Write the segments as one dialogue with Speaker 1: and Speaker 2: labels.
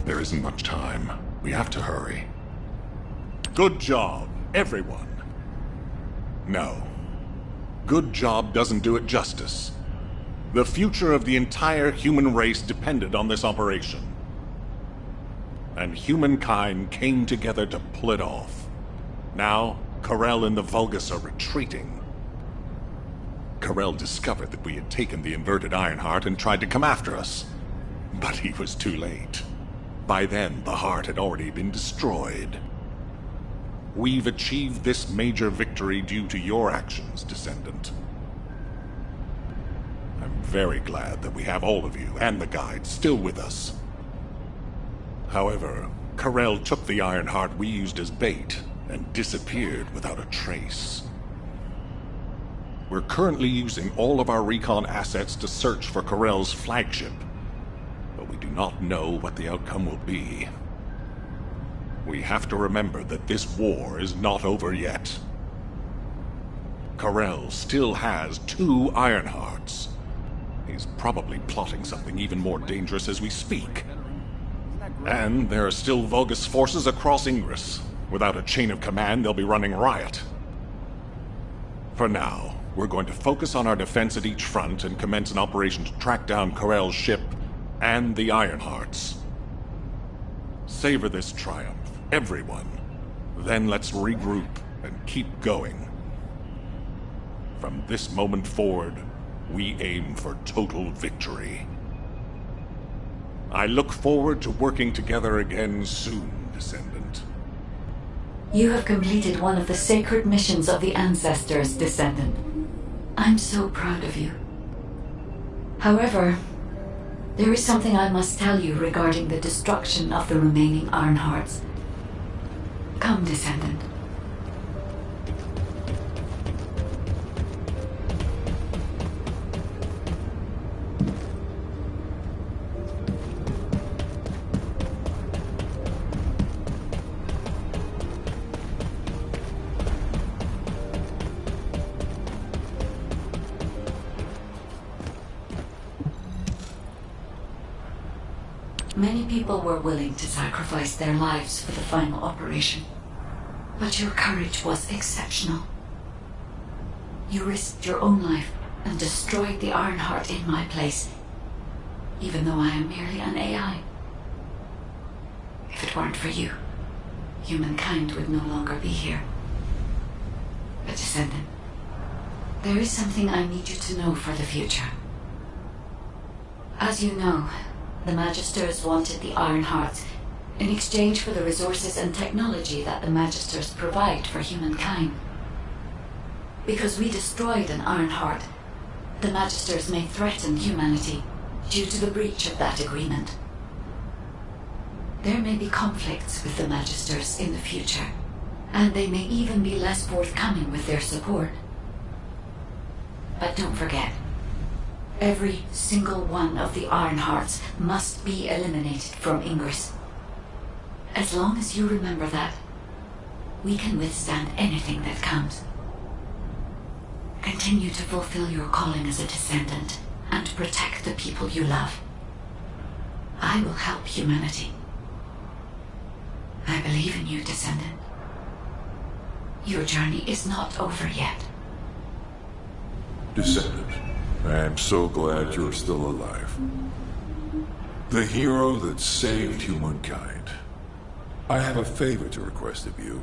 Speaker 1: There isn't much time. We have to hurry. Good job, everyone. No. Good job doesn't do it justice. The future of the entire human race depended on this operation. And humankind came together to pull it off. Now, Karel and the Vulgus are retreating. Karel discovered that we had taken the inverted Ironheart and tried to come after us. But he was too late. By then, the heart had already been destroyed. We've achieved this major victory due to your actions, Descendant. I'm very glad that we have all of you and the guide still with us. However, Karel took the Ironheart we used as bait and disappeared without a trace. We're currently using all of our recon assets to search for Karel's flagship, but we do not know what the outcome will be. We have to remember that this war is not over yet. Karel still has 2 Ironhearts. He's probably plotting something even more dangerous as we speak. And there are still Vulgus forces across Ingress. Without a chain of command, they'll be running riot. For now, we're going to focus on our defense at each front and commence an operation to track down Karel's ship and the Ironhearts. Savor this triumph, everyone. Then let's regroup and keep going. From this moment forward, we aim for total victory. I look forward to working together again soon, Descendant.
Speaker 2: You have completed one of the sacred missions of the Ancestors, Descendant. I'm so proud of you. However, there is something I must tell you regarding the destruction of the remaining Ironhearts. Come, Descendant. Many people were willing to sacrifice their lives for the final operation, but your courage was exceptional. You risked your own life and destroyed the Ironheart in my place, even though I am merely an AI. If it weren't for you, humankind would no longer be here. But Descendant, there is something I need you to know for the future. As you know, the Magisters wanted the Ironhearts in exchange for the resources and technology that the Magisters provide for humankind. Because we destroyed an Ironheart, the Magisters may threaten humanity due to the breach of that agreement. There may be conflicts with the Magisters in the future, and they may even be less forthcoming with their support. But don't forget, every single one of the Ironhearts must be eliminated from Ingress. As long as you remember that, we can withstand anything that comes. Continue to fulfill your calling as a Descendant and protect the people you love. I will help humanity. I believe in you, Descendant. Your journey is not over yet.
Speaker 3: Descendant, I am so glad you're still alive. The hero that saved humankind. I have a favor to request of you.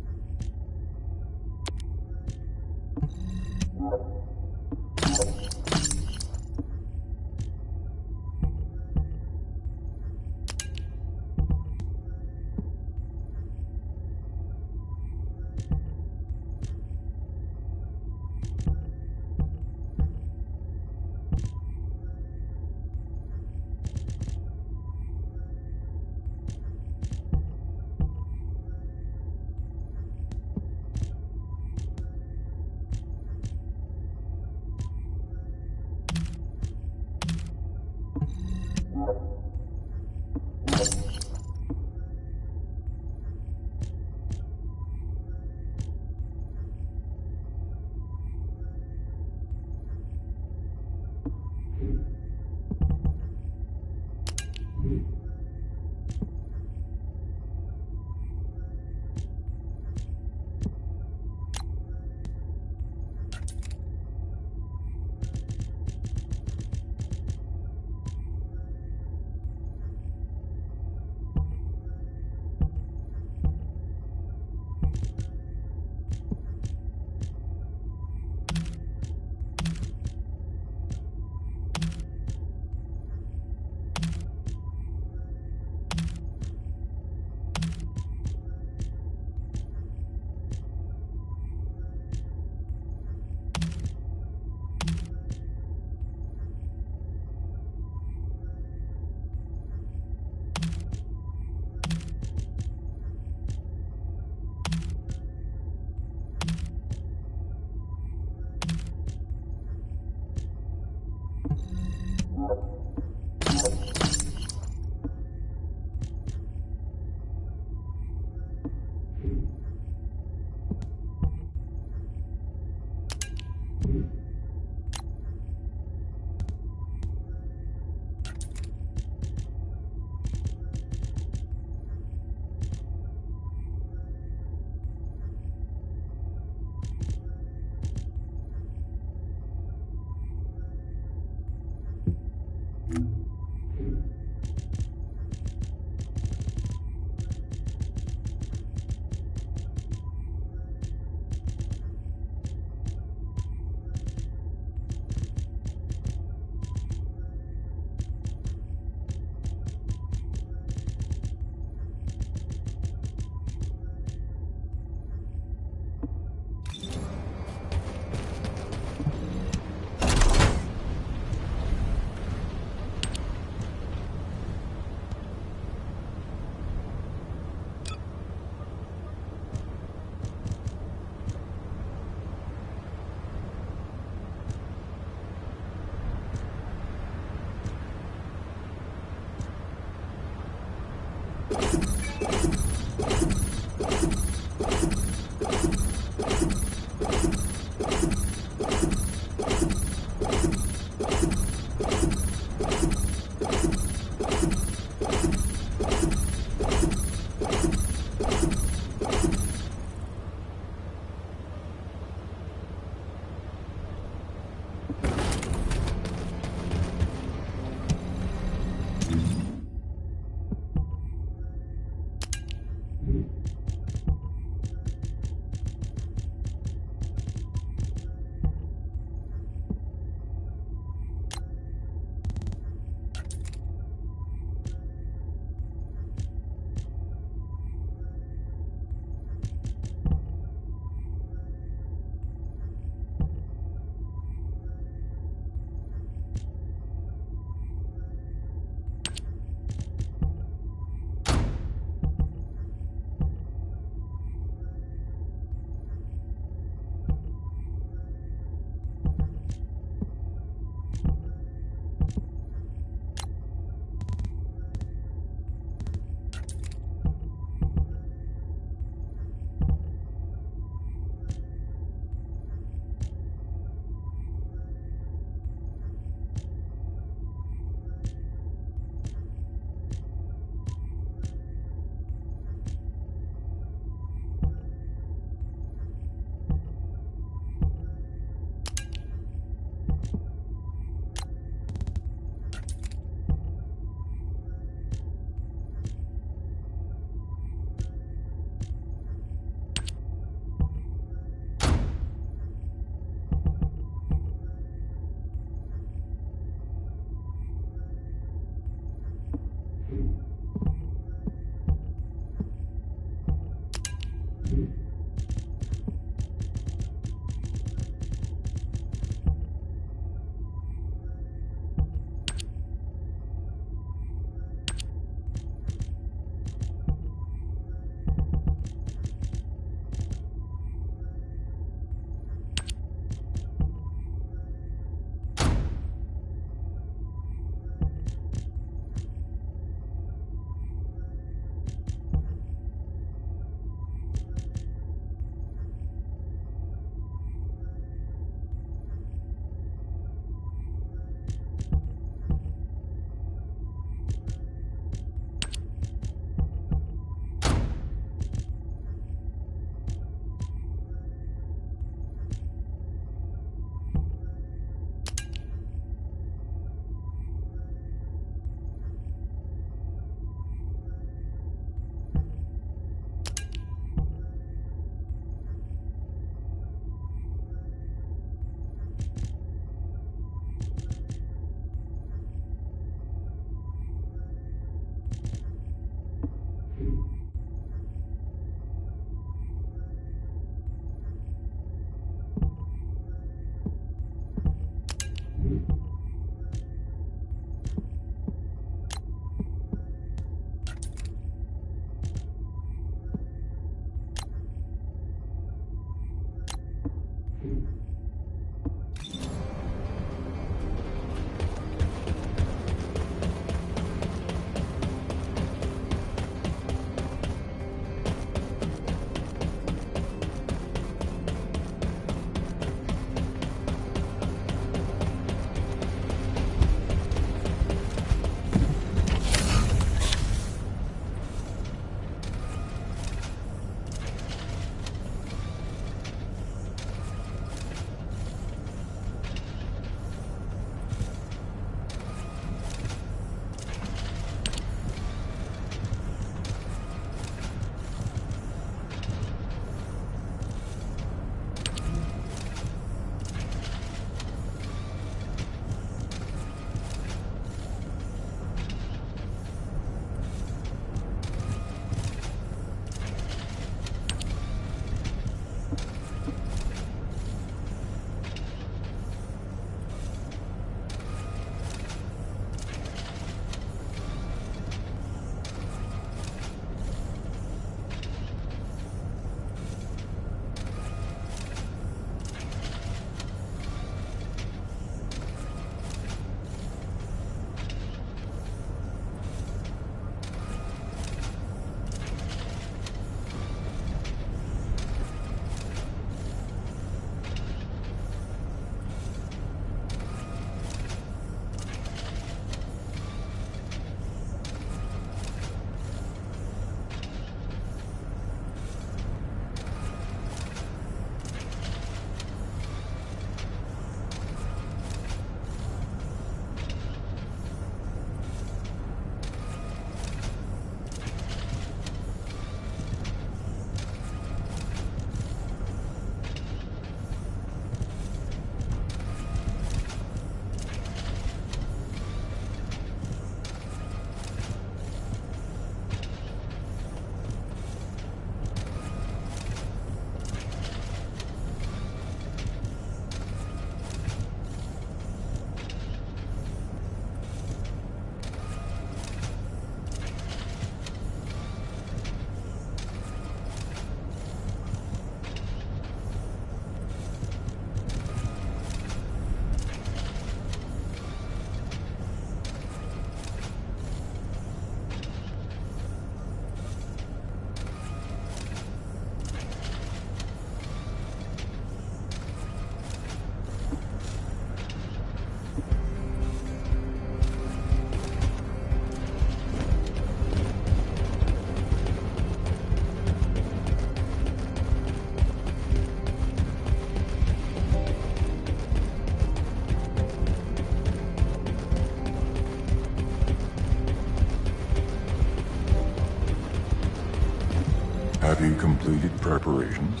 Speaker 3: Have you completed preparations?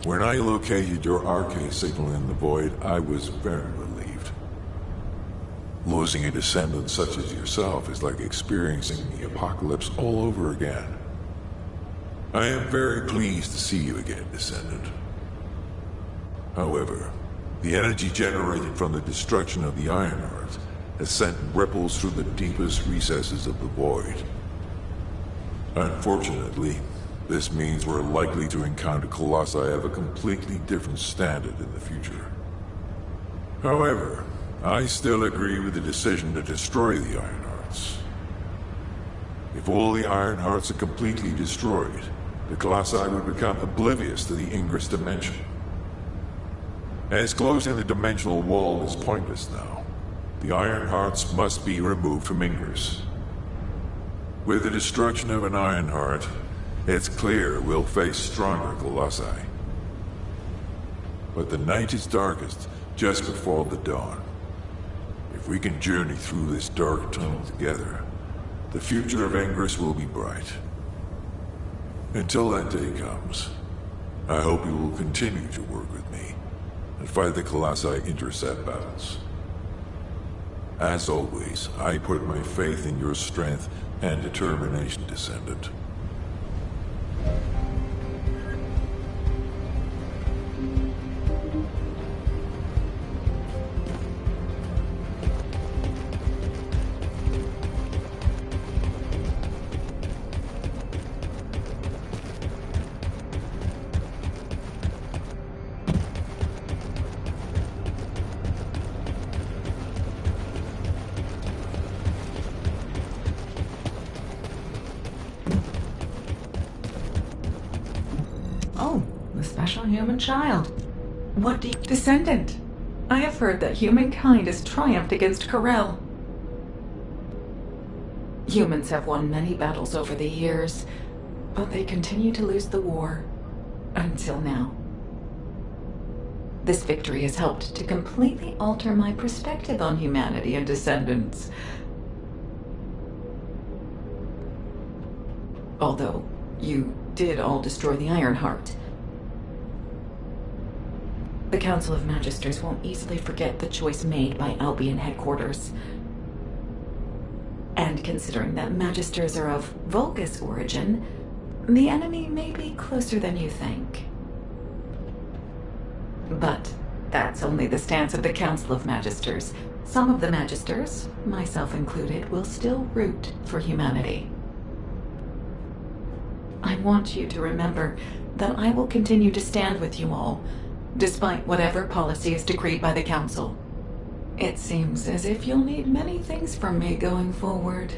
Speaker 3: When I located your RK signal in the void, I was very relieved. Losing a descendant such as yourself is like experiencing the apocalypse all over again. I am very pleased to see you again, Descendant. However, the energy generated from the destruction of the Ironheart has sent ripples through the deepest recesses of the void. Unfortunately, this means we're likely to encounter colossi of a completely different standard in the future. However, I still agree with the decision to destroy the Ironhearts. If all the Ironhearts are completely destroyed, the colossi would become oblivious to the Ingress dimension. As closing the dimensional wall is pointless now, the Ironhearts must be removed from Ingress. With the destruction of an Ironheart, it's clear we'll face stronger colossi. But the night is darkest just before the dawn. If we can journey through this dark tunnel together, the future of Ingress will be bright. Until that day comes, I hope you will continue to work with me and fight the colossi intercept battles. As always, I put my faith in your strength and determination, Descendant.
Speaker 4: Oh, the special human child. What do you... Descendant, I have heard that humankind has triumphed against Corel. Humans have won many battles over the years, but they continue to lose the war. Until now. This victory has helped to completely alter my perspective on humanity and Descendants. Although, you did all destroy the Ironheart. The Council of Magisters won't easily forget the choice made by Albion headquarters. And considering that Magisters are of Vulgus origin, the enemy may be closer than you think. But that's only the stance of the Council of Magisters. Some of the Magisters, myself included, will still root for humanity. I want you to remember that I will continue to stand with you all, despite whatever policy is decreed by the Council. It seems as if you'll need many things from me going forward.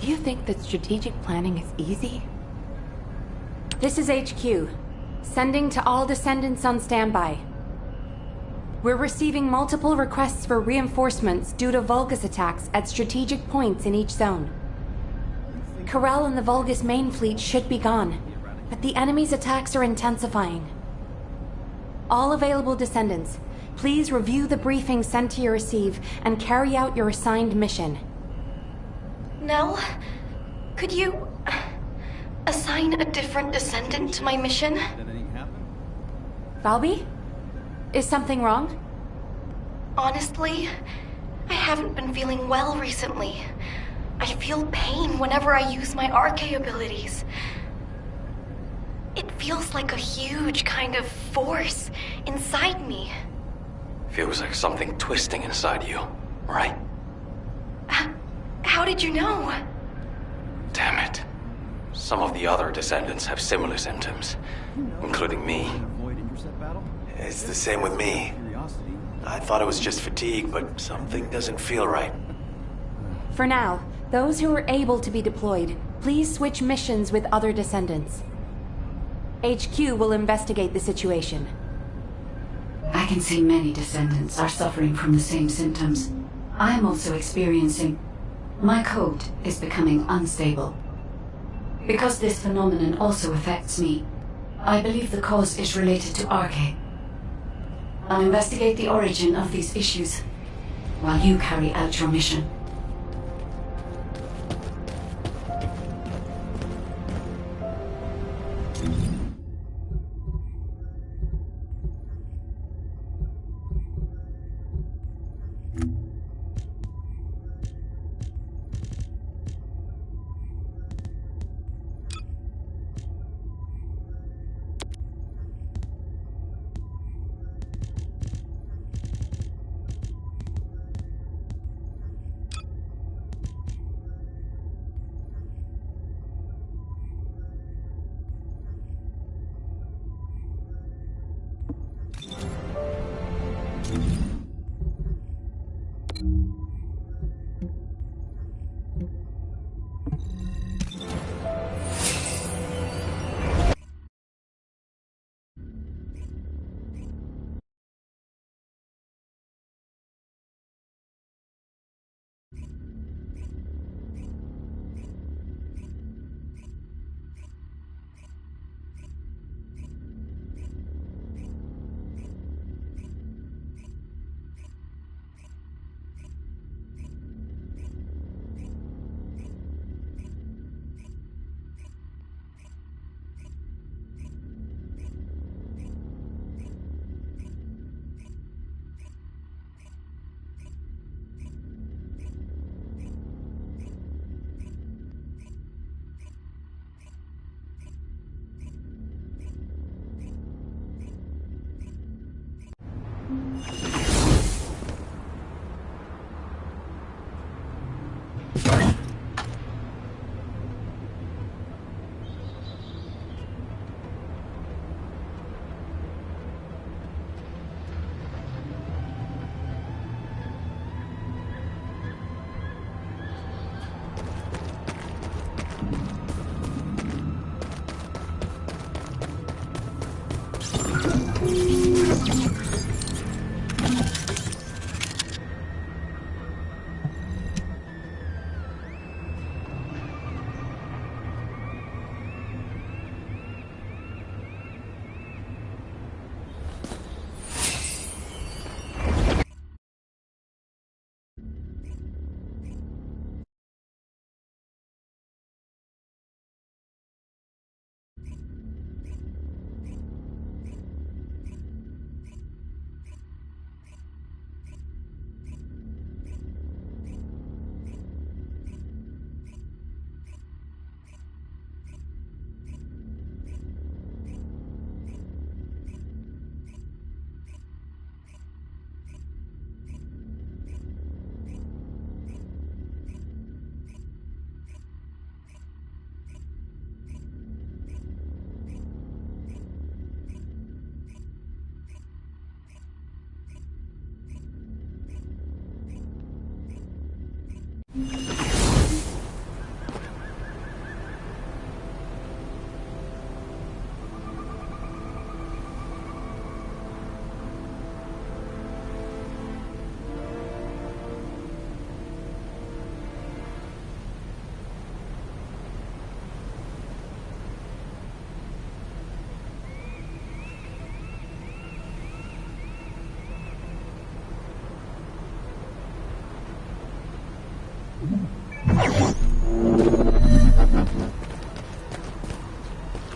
Speaker 5: Do you think that strategic planning is easy? This is HQ. Sending to all Descendants on standby. We're receiving multiple requests for reinforcements due to Vulgus attacks at strategic points in each zone. Corel and the Vulgus main fleet should be gone, but the enemy's attacks are intensifying. All available Descendants, please review the briefing sent to your receive and carry out your assigned mission.
Speaker 6: Nell, could you assign a different Descendant to my mission?
Speaker 5: Valby? Is something wrong?
Speaker 6: Honestly, I haven't been feeling well recently. I feel pain whenever I use my RK abilities. It feels like a huge kind of force inside me.
Speaker 7: Feels like something twisting inside you, right?
Speaker 6: How did you know?
Speaker 7: Damn it. Some of the other Descendants have similar symptoms, including me.
Speaker 8: It's the same with me. I thought it was just fatigue, but something doesn't feel right.
Speaker 5: For now, those who are able to be deployed, please switch missions with other Descendants. HQ will investigate the situation.
Speaker 2: I can see many Descendants are suffering from the same symptoms. I am also experiencing... My code is becoming unstable. Because this phenomenon also affects me, I believe the cause is related to Arche. I'll investigate the origin of these issues, while you carry out your mission.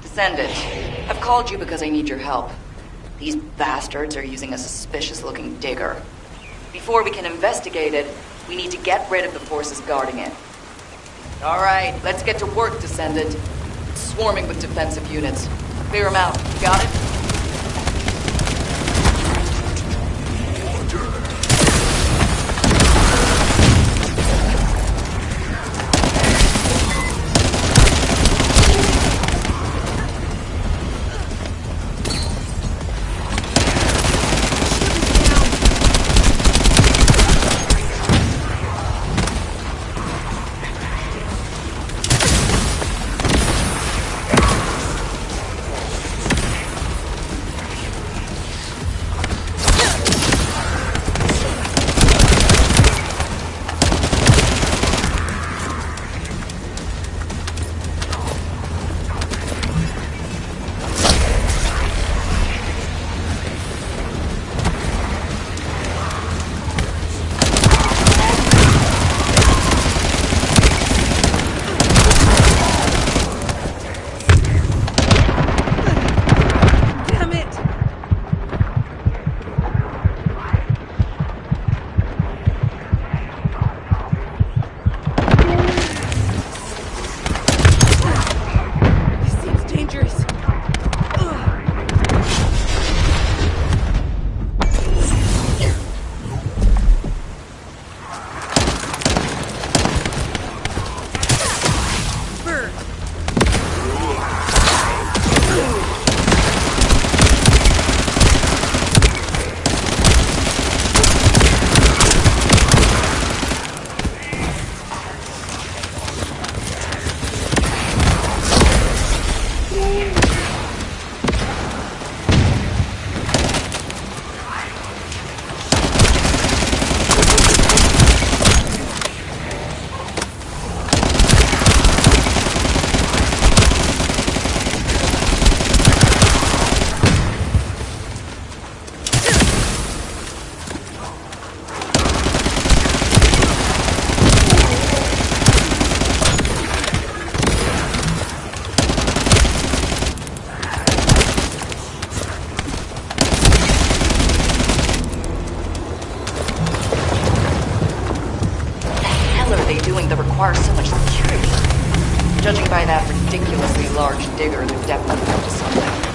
Speaker 9: Descendant, I've called you because I need your help. These bastards are using a suspicious-looking digger. Before we can investigate it, we need to get rid of the forces guarding it. All right, let's get to work, Descendant. It's swarming with defensive units. Clear them out. You got it? requires so much security. Judging by that ridiculously large digger, they're definitely up to something.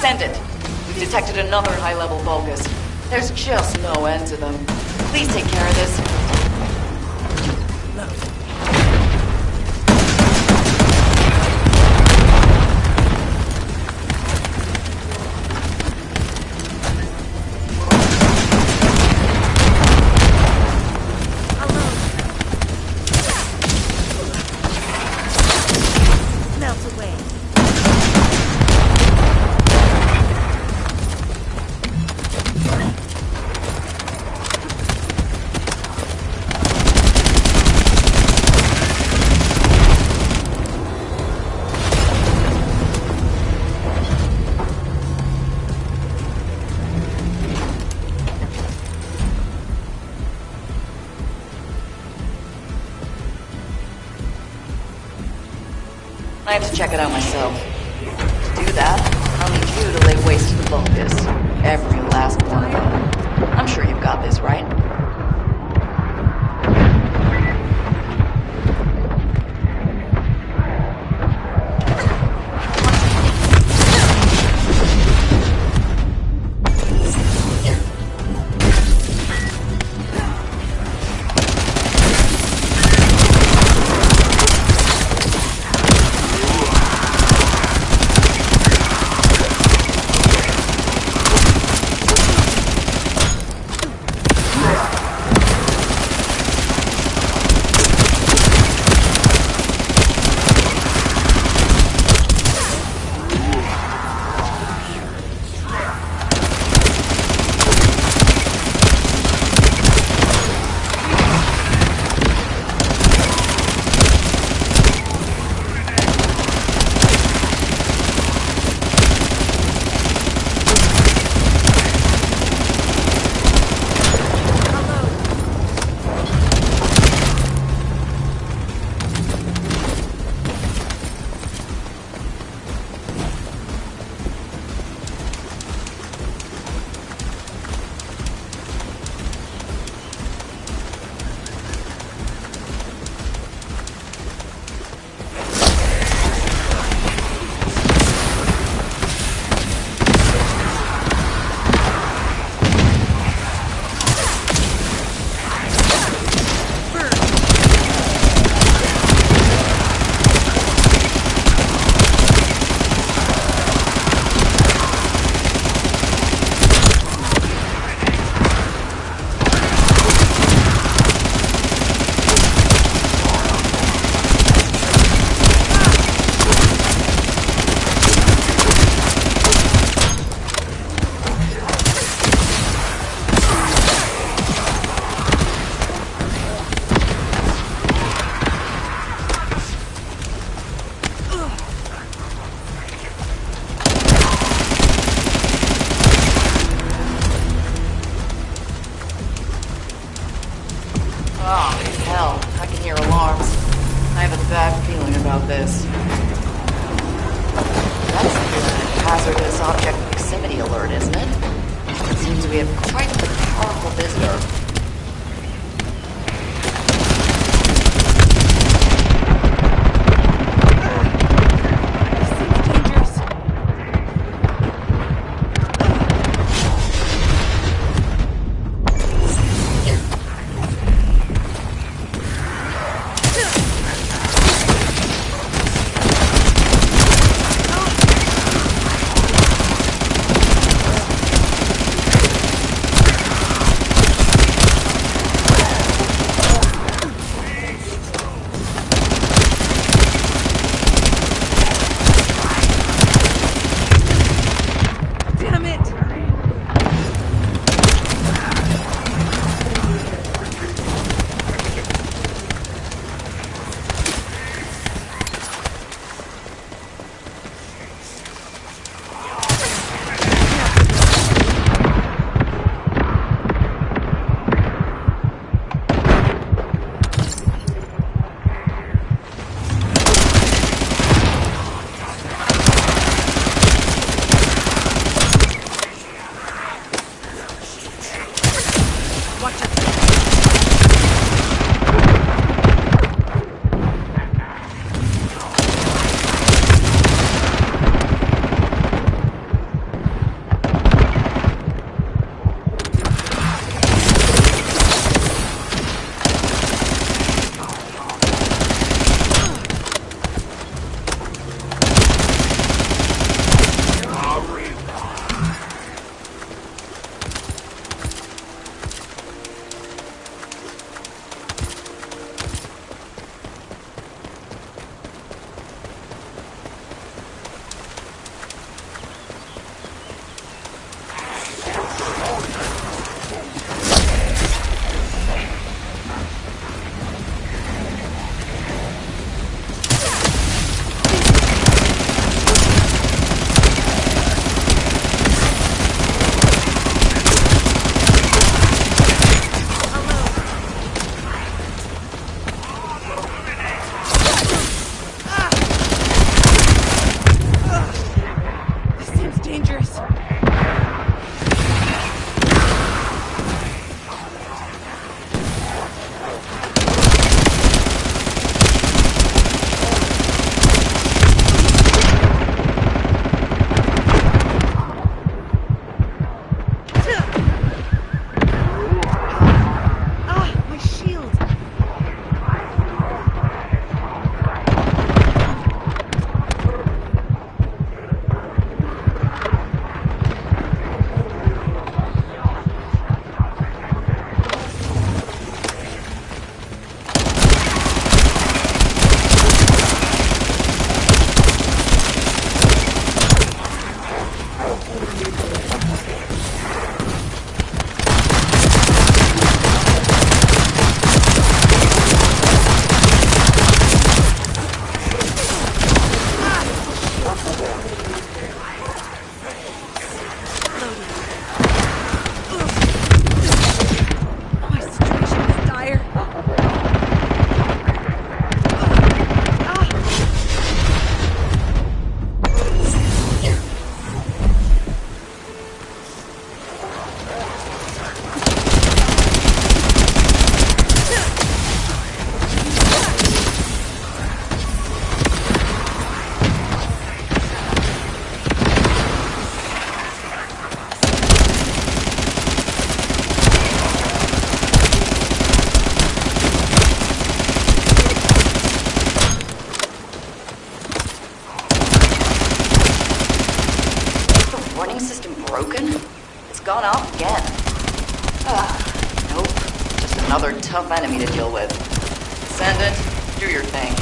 Speaker 9: Descendant. We've detected another high-level Vulgus. There's just no end to them. Please take care of this. I have to check it out myself. To do that, I'll need you to lay waste to the Vulgus. Every last one of them. I'm sure you've got this, right? hazardous object proximity alert, isn't it? It seems we have quite the powerful visitor. Gone off again. Nope. Just another tough enemy to deal with. Descendant, do your thing.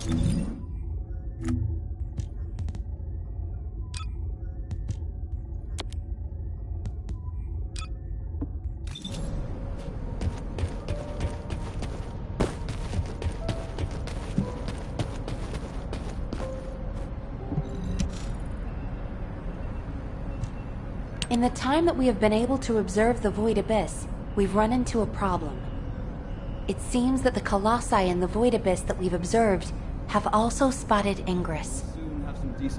Speaker 5: In the time that we have been able to observe the Void Abyss, we've run into a problem. It seems that the Colossi in the Void Abyss that we've observed have also spotted Ingress.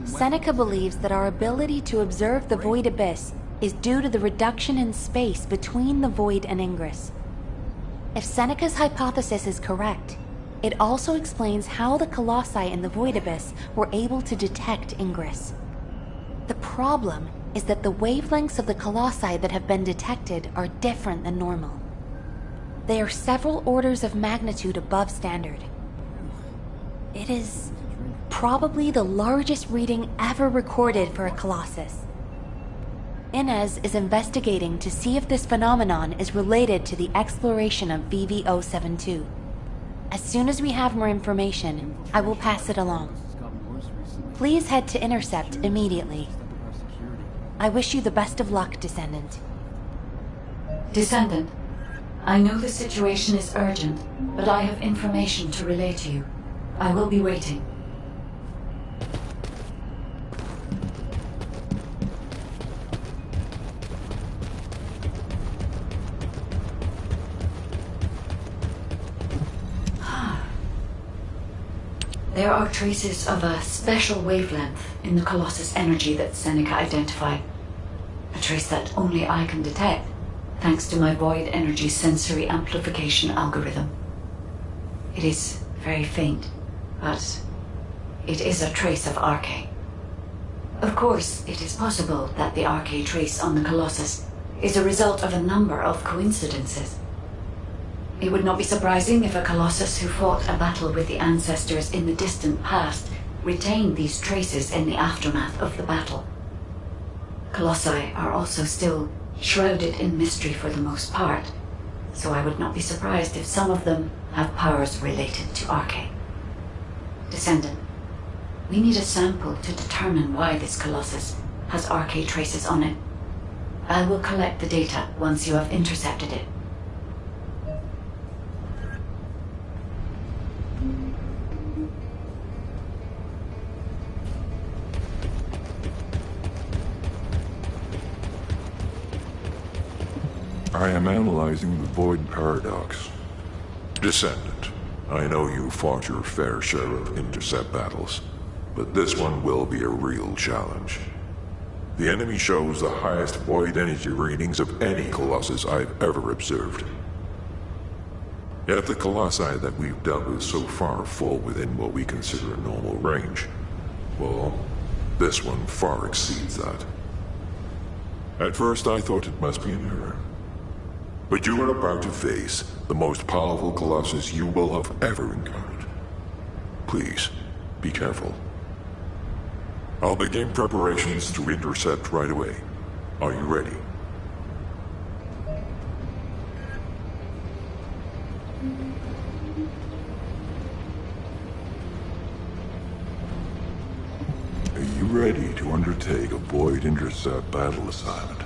Speaker 5: Seneca believes that our ability to observe the Void Abyss is due to the reduction in space between the Void and Ingress. If Seneca's hypothesis is correct, it also explains how the Colossi in the Void Abyss were able to detect Ingress. The problem is that the wavelengths of the Colossi that have been detected are different than normal. They are several orders of magnitude above standard. It is probably the largest reading ever recorded for a Colossus. Inez is investigating to see if this phenomenon is related to the exploration of VV-072. As soon as we have more information, I will pass it along. Please head to Intercept immediately. I wish you the best of luck, Descendant.
Speaker 2: Descendant, I know the situation is urgent, but I have information to relay to you. I will be waiting. There are traces of a special wavelength in the Colossus energy that Seneca identified. A trace that only I can detect, thanks to my void energy sensory amplification algorithm. It is very faint, but it is a trace of Arche. Of course, it is possible that the Arche trace on the Colossus is a result of a number of coincidences. It would not be surprising if a Colossus who fought a battle with the ancestors in the distant past retained these traces in the aftermath of the battle. Colossi are also still shrouded in mystery for the most part, so I would not be surprised if some of them have powers related to Arche. Descendant, we need a sample to determine why this Colossus has Arche traces on it. I will collect the data once you have intercepted it.
Speaker 3: I am analyzing the Void Paradox. Descendant, I know you fought your fair share of intercept battles, but this one will be a real challenge. The enemy shows the highest void energy readings of any Colossus I've ever observed. Yet the Colossi that we've dealt with so far fall within what we consider a normal range. Well, this one far exceeds that. At first I thought it must be an error. But you are about to face the most powerful Colossus you will have ever encountered. Please, be careful. I'll begin preparations to intercept right away. Are you ready? Are you ready to undertake a Void Intercept battle assignment?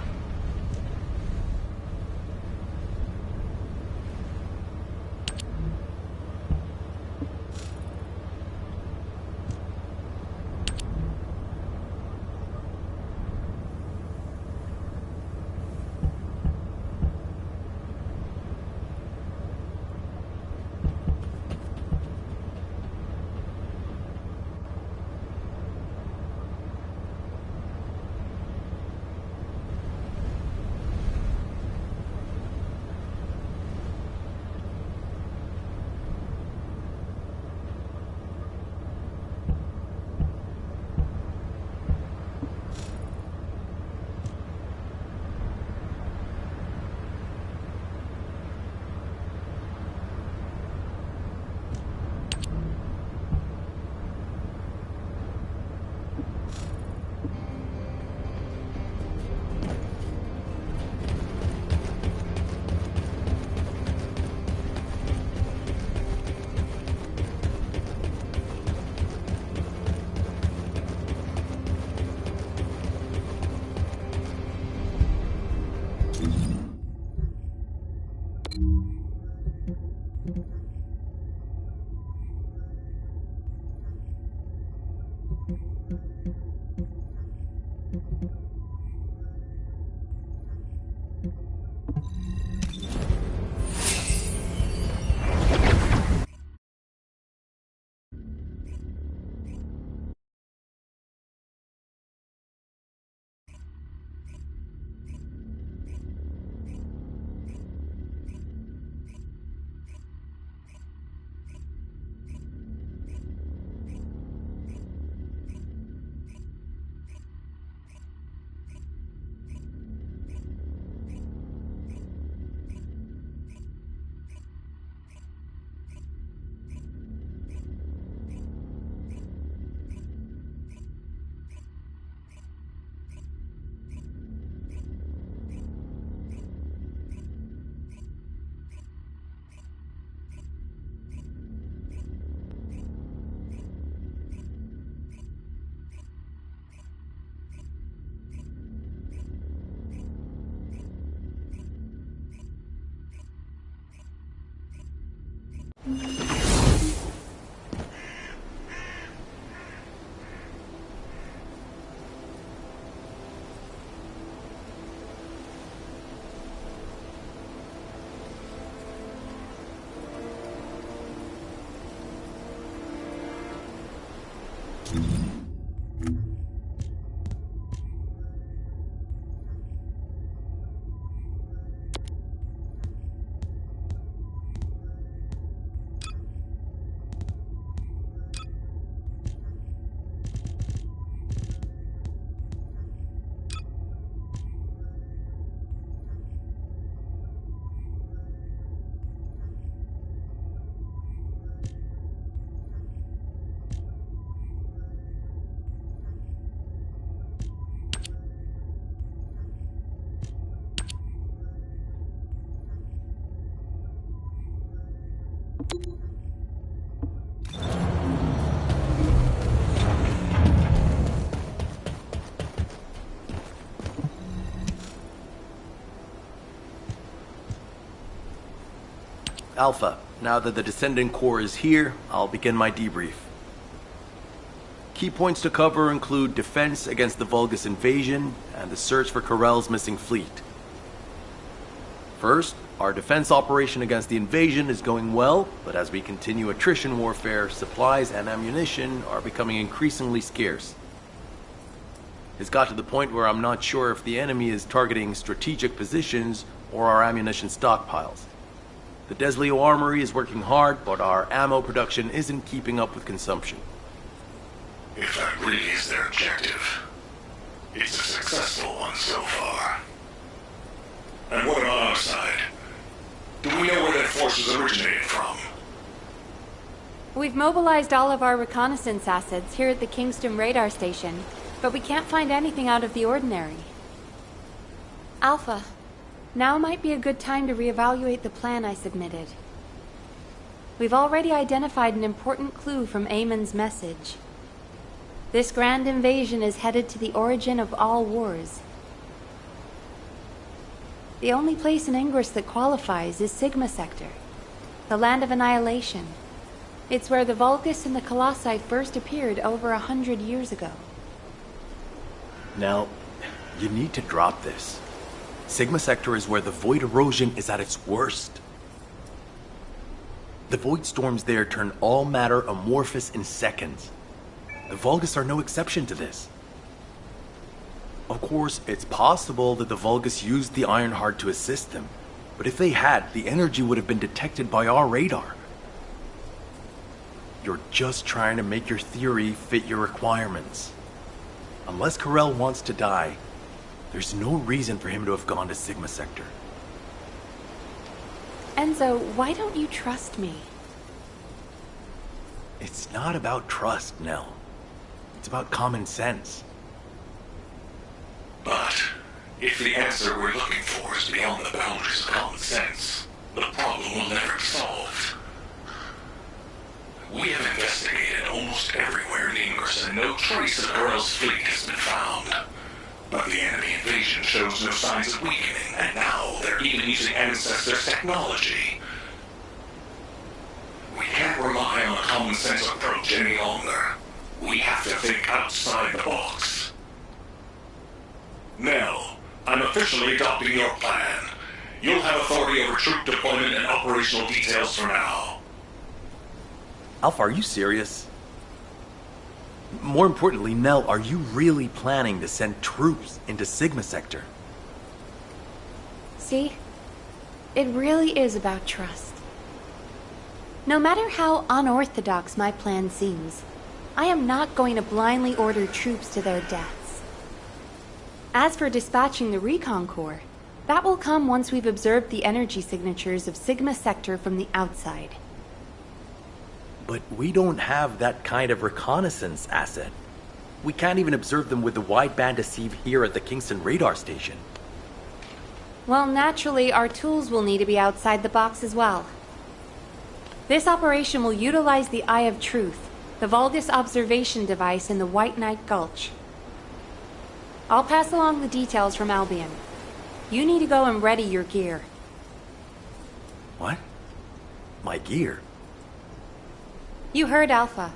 Speaker 8: Alpha, now that the Descendant Core is here, I'll begin my debrief. Key points to cover include defense against the Vulgus invasion and the search for Corell's missing fleet. First, our defense operation against the invasion is going well, but as we continue attrition warfare, supplies and ammunition are becoming increasingly scarce. It's got to the point where I'm not sure if the enemy is targeting strategic positions or our ammunition stockpiles. The Desleo Armory is working hard, but our ammo production isn't keeping up with consumption.
Speaker 1: If that really is their objective, it's a successful one so far. And what about our side? Do we know where that force is originated from?
Speaker 5: We've mobilized all of our reconnaissance assets here at the Kingston radar station, but we can't find anything out of the ordinary. Alpha, now might be a good time to reevaluate the plan I submitted. We've already identified an important clue from Amon's message. This grand invasion is headed to the origin of all wars. The only place in Ingress that qualifies is Sigma Sector, the land of annihilation. It's where the Vulgus and the Colossi first appeared over 100 years ago.
Speaker 8: Now, you need to drop this. Sigma Sector is where the void erosion is at its worst. The void storms there turn all matter amorphous in seconds. The Vulgus are no exception to this. Of course, it's possible that the Vulgus used the Ironheart to assist them, but if they had, the energy would have been detected by our radar. You're just trying to make your theory fit your requirements. Unless Corell wants to die, there's no reason for him to have gone to Sigma Sector.
Speaker 5: Enzo, why don't you trust me?
Speaker 8: It's not about trust, Nell. It's about common sense.
Speaker 1: But if the answer we're looking for is beyond the boundaries of common sense, the problem will never be solved. We have investigated almost everywhere in Ingress, and no trace of Corell's fleet has been found. But the enemy invasion shows no signs of weakening, and now they're even using Ancestors' technology. We can't rely on a common sense approach any longer. We have to think outside the box. Nell, I'm officially adopting your plan. You'll have authority over troop deployment and operational details for now.
Speaker 8: Alpha, are you serious? More importantly, Nell, are you really planning to send troops into Sigma Sector?
Speaker 5: See? It really is about trust. No matter how unorthodox my plan seems, I am not going to blindly order troops to their deaths. As for dispatching the Recon Corps, that will come once we've observed the energy signatures of Sigma Sector from the outside.
Speaker 8: But we don't have that kind of reconnaissance asset. We can't even observe them with the wideband deceive here at the Kingston radar station.
Speaker 5: Well, naturally, our tools will need to be outside the box as well. This operation will utilize the Eye of Truth, the Vulgus observation device in the White Knight Gulch. I'll pass along the details from Albion. You need to go and ready your gear.
Speaker 8: What? My gear?
Speaker 5: You heard Alpha.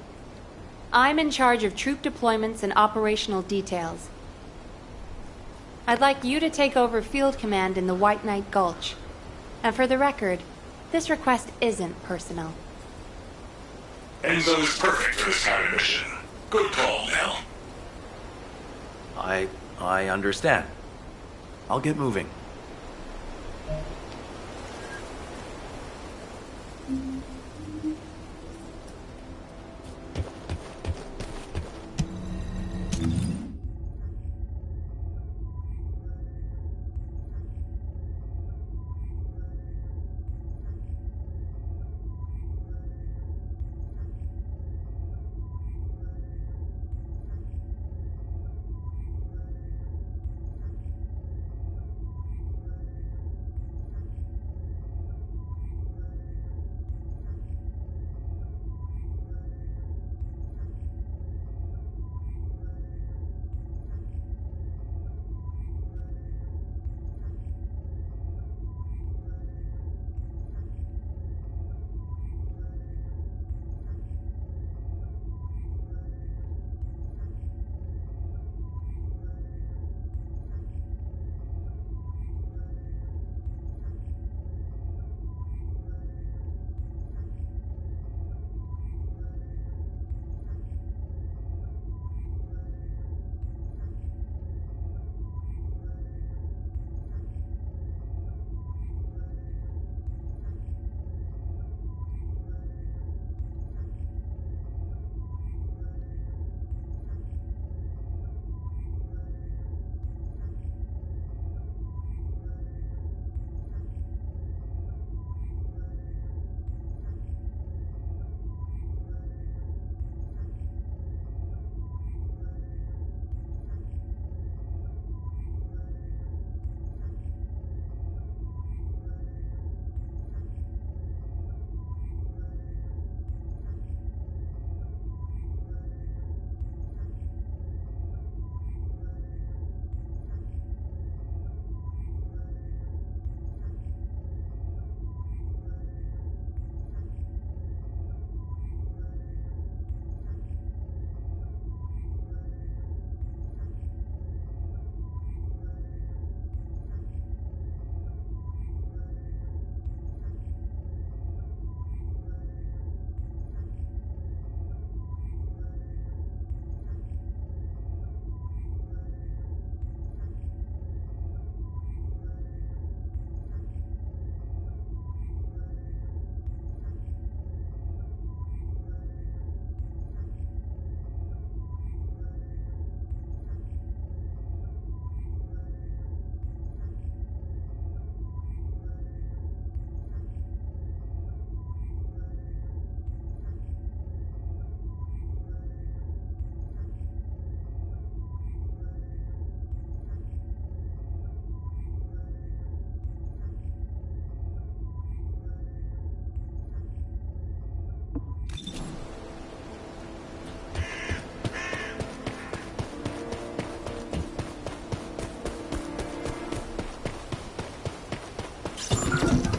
Speaker 5: I'm in charge of troop deployments and operational details. I'd like you to take over field command in the White Knight Gulch. And for the record, this request isn't personal.
Speaker 1: Enzo is perfect for this kind of mission. Good call, Nell.
Speaker 8: I understand. I'll get moving.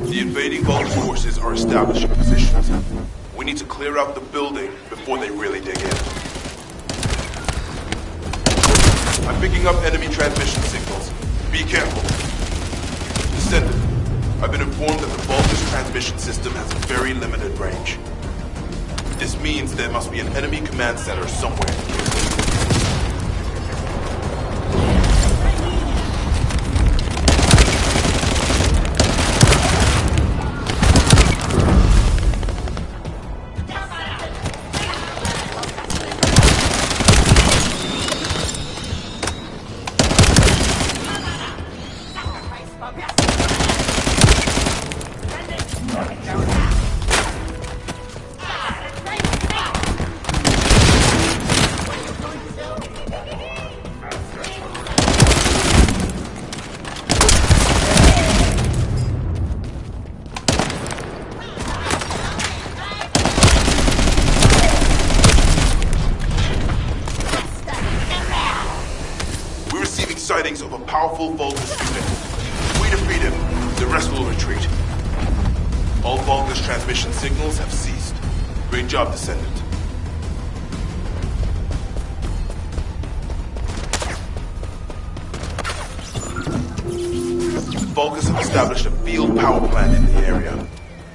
Speaker 10: The invading Vulcan forces are establishing positions. We need to clear out the building before they really dig in. I'm picking up enemy transmission signals. Be careful. Descendant, I've been informed that the Vulcan's transmission system has a very limited range. This means there must be an enemy command center somewhere. Sightings of a powerful Vulgus unit. If we defeat him, the rest will retreat. All Vulgus transmission signals have ceased. Great job, Descendant. Vulgus have established a field power plant in the area.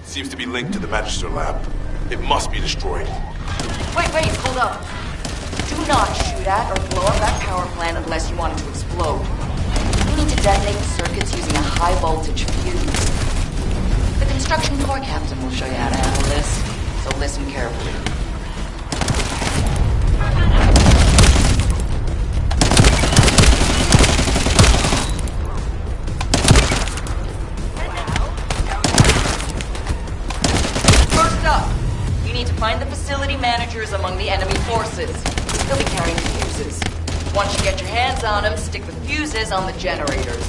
Speaker 10: Seems to be linked to the Magister lab. It must be destroyed.
Speaker 9: Wait, hold up. Do Do not shoot at or blow up that power plant unless you want it to explode. We need to detonate the circuits using a high-voltage fuse. The construction corps captain will show you how to handle this, so listen carefully. First up, you need to find the facility managers among the enemy forces. They'll be carrying fuses. Once you get your hands on them, stick the fuses on the generators.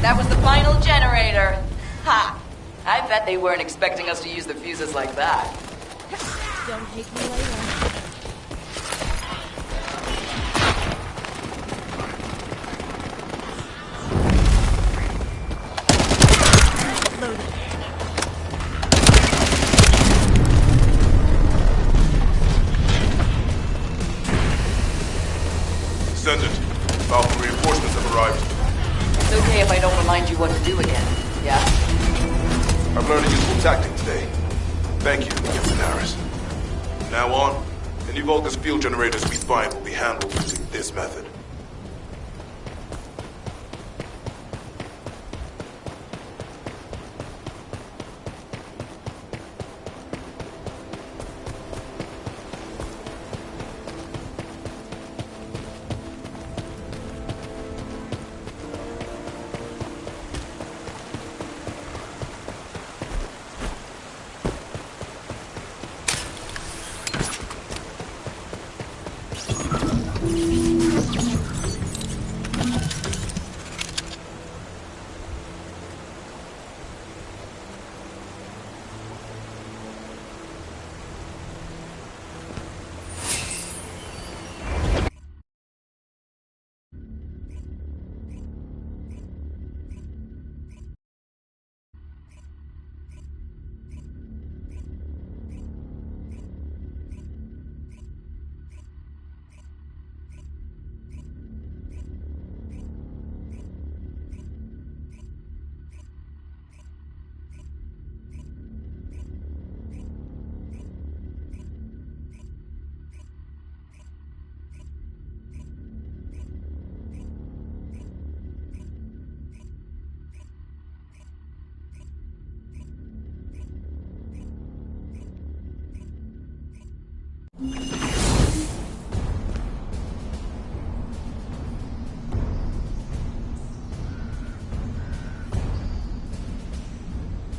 Speaker 9: That was the final generator. Ha! I bet they weren't expecting us to use the fuses like that.
Speaker 11: Don't hate me later.
Speaker 10: Descendant, Falcon reinforcements have arrived.
Speaker 9: It's okay if I don't remind you what to do again, yeah?
Speaker 10: I've learned a useful tactic today. Thank you, Captain Harris. From now on, any Vulgus field generators we find will be handled using this method.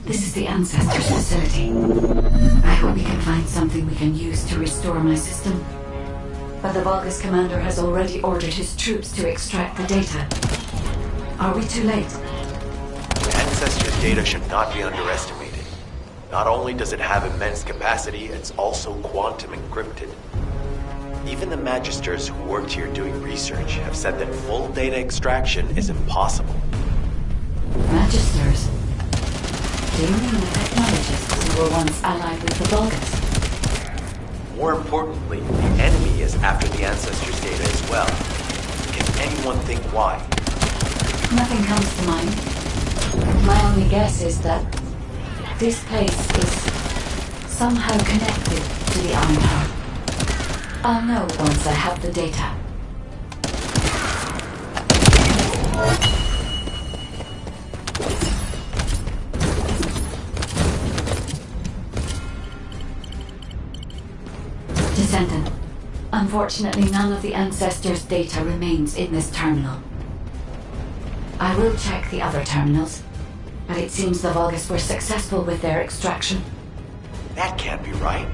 Speaker 2: This is the Ancestors facility. I hope we can find something we can use to restore my system. But the Vulgus commander has already ordered his troops to extract the data. Are we too late?
Speaker 12: The Ancestors data should not be underestimated. Not only does it have immense capacity, it's also quantum encrypted. Even the Magisters who worked here doing research have said that full data extraction is impossible.
Speaker 2: Magisters? Do you mean the technologists who were once allied with the Vulgus?
Speaker 12: More importantly, the enemy is after the Ancestors data as well. Can anyone think why?
Speaker 2: Nothing comes to mind. My only guess is that this place is somehow connected to the Ironheart. I'll know once I have the data. Descendant. Unfortunately, none of the Ancestors' data remains in this terminal. I will check the other terminals, but it seems the Vulgus were successful with their extraction.
Speaker 12: That can't be right.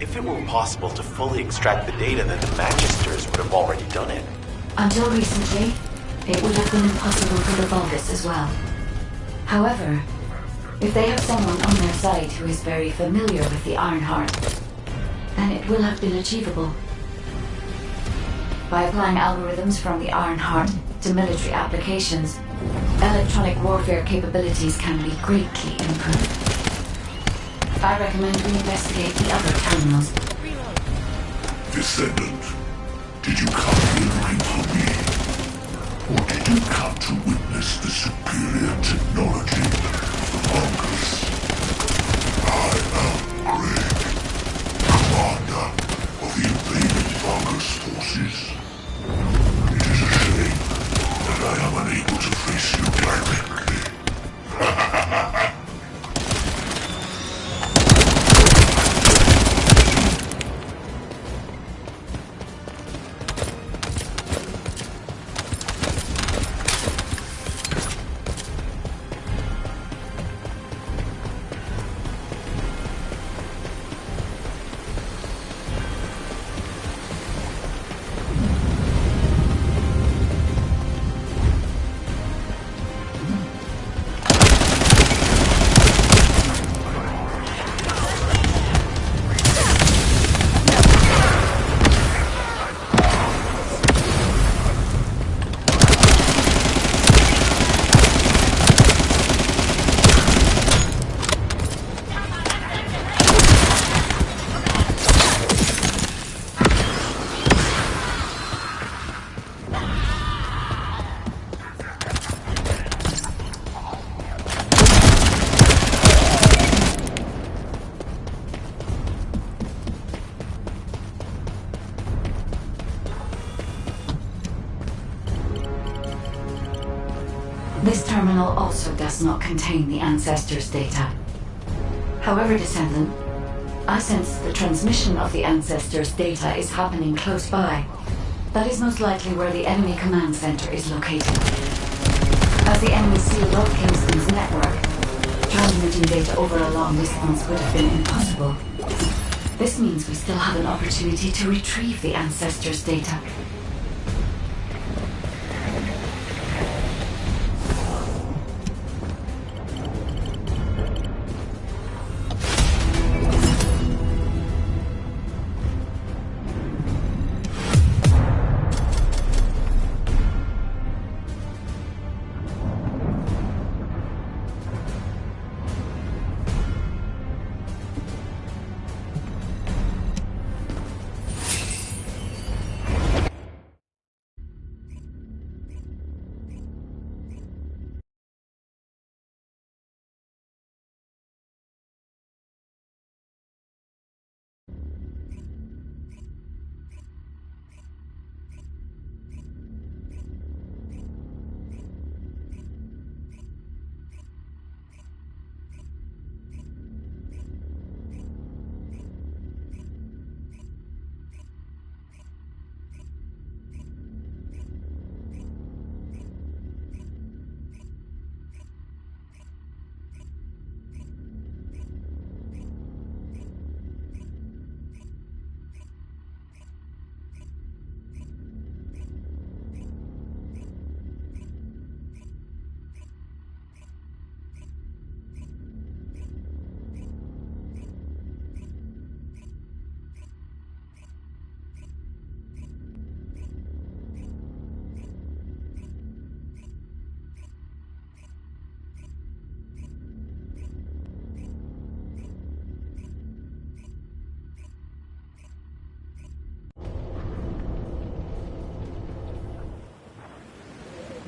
Speaker 12: If it were possible to fully extract the data, then the Magisters would have already done it.
Speaker 2: Until recently, it would have been impossible for the Vulgus as well. However, if they have someone on their side who is very familiar with the Ironheart, then it will have been achievable. By applying algorithms from the Ironheart to military applications, electronic warfare capabilities can be greatly improved. I recommend we investigate the other terminals.
Speaker 3: Descendant, did you come here looking for me? Or did you come to witness the superior technology of the Vulgus? I am Greg, commander of the invading Vulgus forces. It is a shame that I am unable to face you directly.
Speaker 2: This terminal also does not contain the Ancestors' data. However, Descendant, I sense the transmission of the Ancestors' data is happening close by. That is most likely where the enemy command center is located. As the enemy sealed off Kingston's network, transmitting data over a long distance would have been impossible. This means we still have an opportunity to retrieve the Ancestors' data.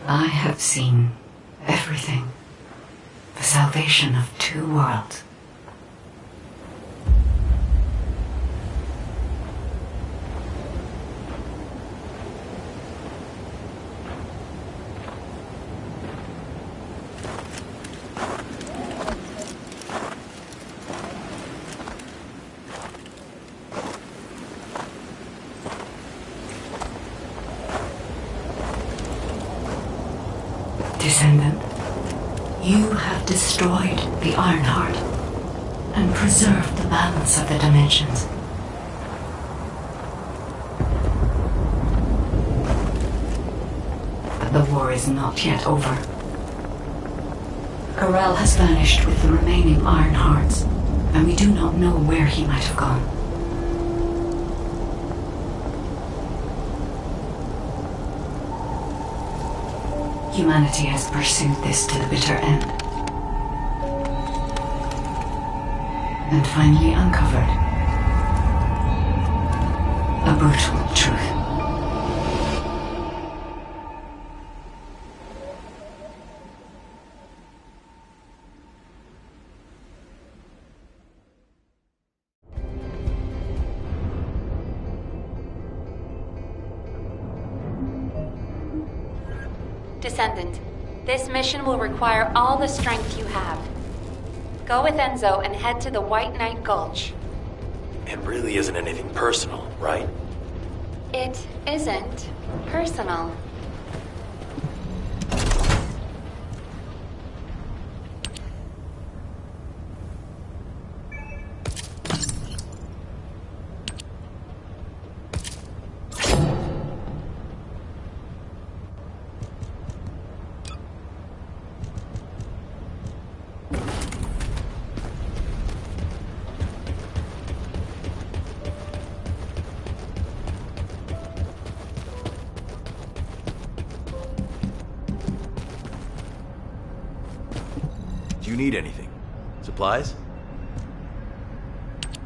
Speaker 2: I have seen everything. The salvation of two worlds. Descendant. You have destroyed the Ironheart and preserved the balance of the dimensions. But the war is not yet over. Corel has vanished with the remaining Ironhearts, and we do not know where he might have gone. Humanity has pursued this to the bitter end, and finally uncovered a brutal truth.
Speaker 5: Descendant, this mission will require all the strength you have. Go with Enzo and head to the White Knight Gulch.
Speaker 12: It really isn't anything personal, right?
Speaker 5: It isn't personal.
Speaker 8: Do you need anything? Supplies?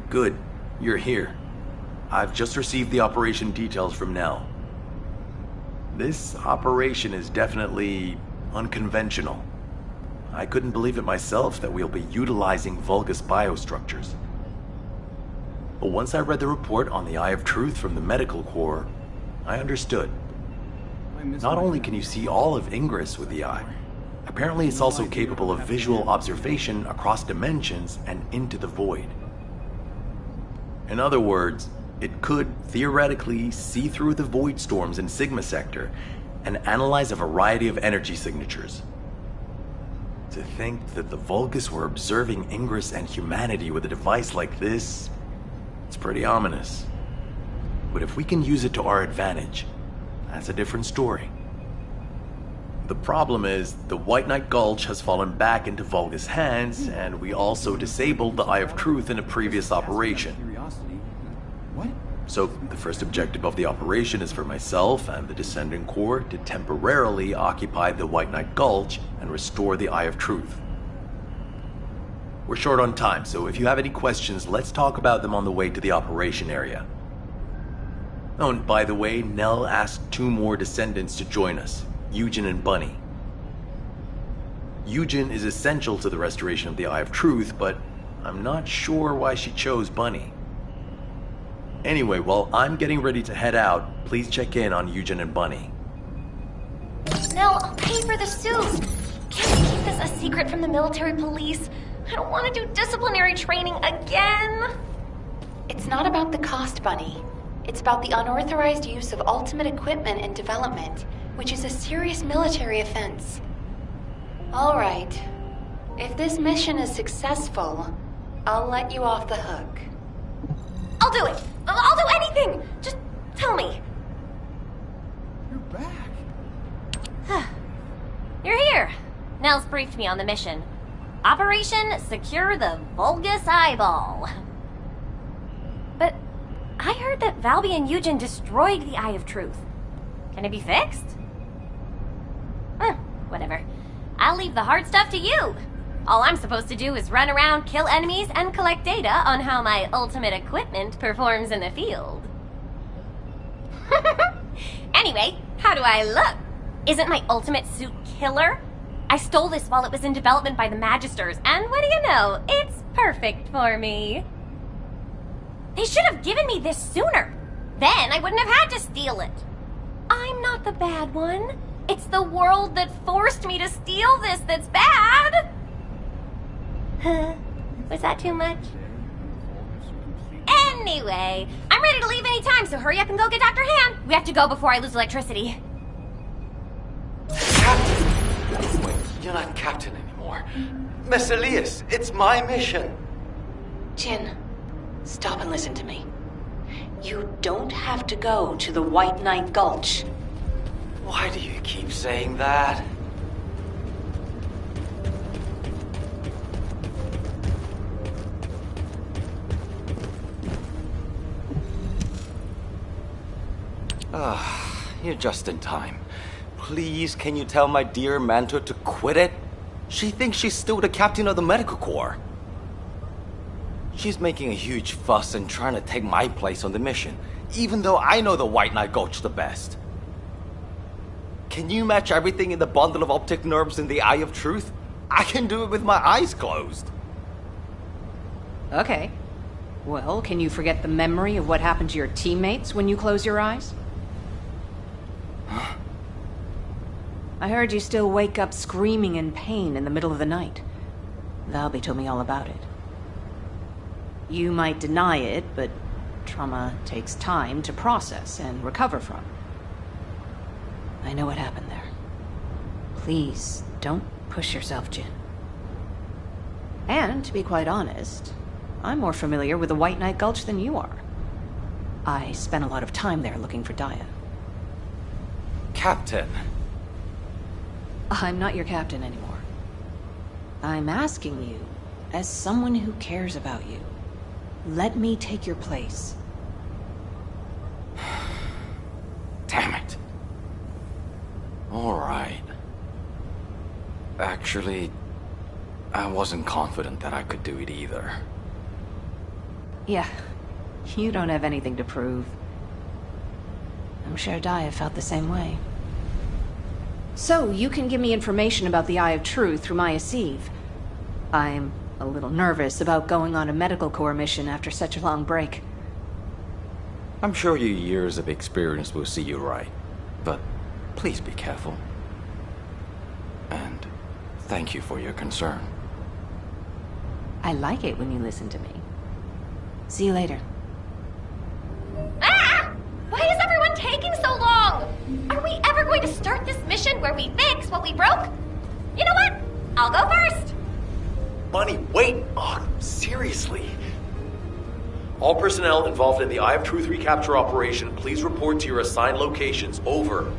Speaker 8: Good. You're here. I've just received the operation details from Nell. This operation is definitely unconventional. I couldn't believe it myself that we'll be utilizing Vulgus biostructures. But once I read the report on the Eye of Truth from the Medical Corps, I understood. Not only can you see all of Ingress with the eye, apparently it's also capable of visual observation across dimensions and into the void. In other words, it could theoretically see through the void storms in Sigma Sector and analyze a variety of energy signatures. To think that the Vulgus were observing Ingress and humanity with a device like this, it's pretty ominous. But if we can use it to our advantage, that's a different story. The problem is, the White Knight Gulch has fallen back into Vulgus' hands, and we also disabled the Eye of Truth in a previous operation. So, the first objective of the operation is for myself and the Descendant Corps to temporarily occupy the White Knight Gulch and restore the Eye of Truth. We're short on time, so if you have any questions, let's talk about them on the way to the operation area. Oh, and by the way, Nell asked 2 more Descendants to join us, Eugen and Bunny. Eugen is essential to the restoration of the Eye of Truth, but I'm not sure why she chose Bunny. Anyway, while I'm getting ready to head out, please check in on Eugen and Bunny.
Speaker 6: Nell, I'll pay for the suit. Can't we keep this a secret from the military police? I don't want to do disciplinary training again.
Speaker 5: It's not about the cost, Bunny. It's about the unauthorized use of ultimate equipment in development, which is a serious military offense. All right. If this mission is successful, I'll let you off the hook.
Speaker 6: I'll do it. I'll do anything. Just tell me.
Speaker 13: You're back.
Speaker 6: You're here. Nell's briefed me on the mission. Operation Secure the Vulgus Eyeball. But I heard that Valby and Eugen destroyed the Eye of Truth. Can it be fixed? Whatever. I'll leave the hard stuff to you. All I'm supposed to do is run around, kill enemies, and collect data on how my ultimate equipment performs in the field. Anyway, how do I look? Isn't my ultimate suit killer? I stole this while it was in development by the Magisters, and what do you know? It's perfect for me. They should have given me this sooner. Then I wouldn't have had to steal it. I'm not the bad one. It's the world that forced me to steal this that's bad. Was that too much? Anyway, I'm ready to leave any time, so hurry up and go get Dr. Han. We have to go before I lose electricity.
Speaker 12: Captain!
Speaker 7: You're not captain anymore. Miss Elias, it's my mission.
Speaker 14: Jin, stop and listen to me. You don't have to go to the White Knight Gulch.
Speaker 7: Why do you keep saying that? You're just in time. Please, can you tell my dear mentor to quit it? She thinks she's still the captain of the medical corps. She's making a huge fuss and trying to take my place on the mission, even though I know the White Knight Gulch the best. Can you match everything in the bundle of optic nerves in the Eye of Truth? I can do it with my eyes closed.
Speaker 15: Okay. Well, can you forget the memory of what happened to your teammates when you close your eyes? I heard you still wake up screaming in pain in the middle of the night. Valby told me all about it. You might deny it, but trauma takes time to process and recover from. I know what happened there. Please, don't push yourself, Jin. And, to be quite honest, I'm more familiar with the White Knight Gulch than you are. I spent a lot of time there looking for Daya.
Speaker 7: Captain.
Speaker 15: I'm not your captain anymore. I'm asking you, as someone who cares about you, let me take your place.
Speaker 7: Damn it. All right. Actually, I wasn't confident that I could do it either.
Speaker 15: Yeah, you don't have anything to prove. I'm sure Daya felt the same way. So, you can give me information about the Eye of Truth through Maya Sieve. I'm a little nervous about going on a medical corps mission after such a long break.
Speaker 7: I'm sure your years of experience will see you right, but please be careful. And thank you for your concern.
Speaker 15: I like it when you listen to me. See you later.
Speaker 6: Ah! Why is everyone taking so long? Are we ever going to start this mission where we fix what we broke? You know what? I'll go first.
Speaker 12: Bunny, wait! Oh, seriously. All personnel involved in the Eye of Truth recapture operation, please report to your assigned locations. Over.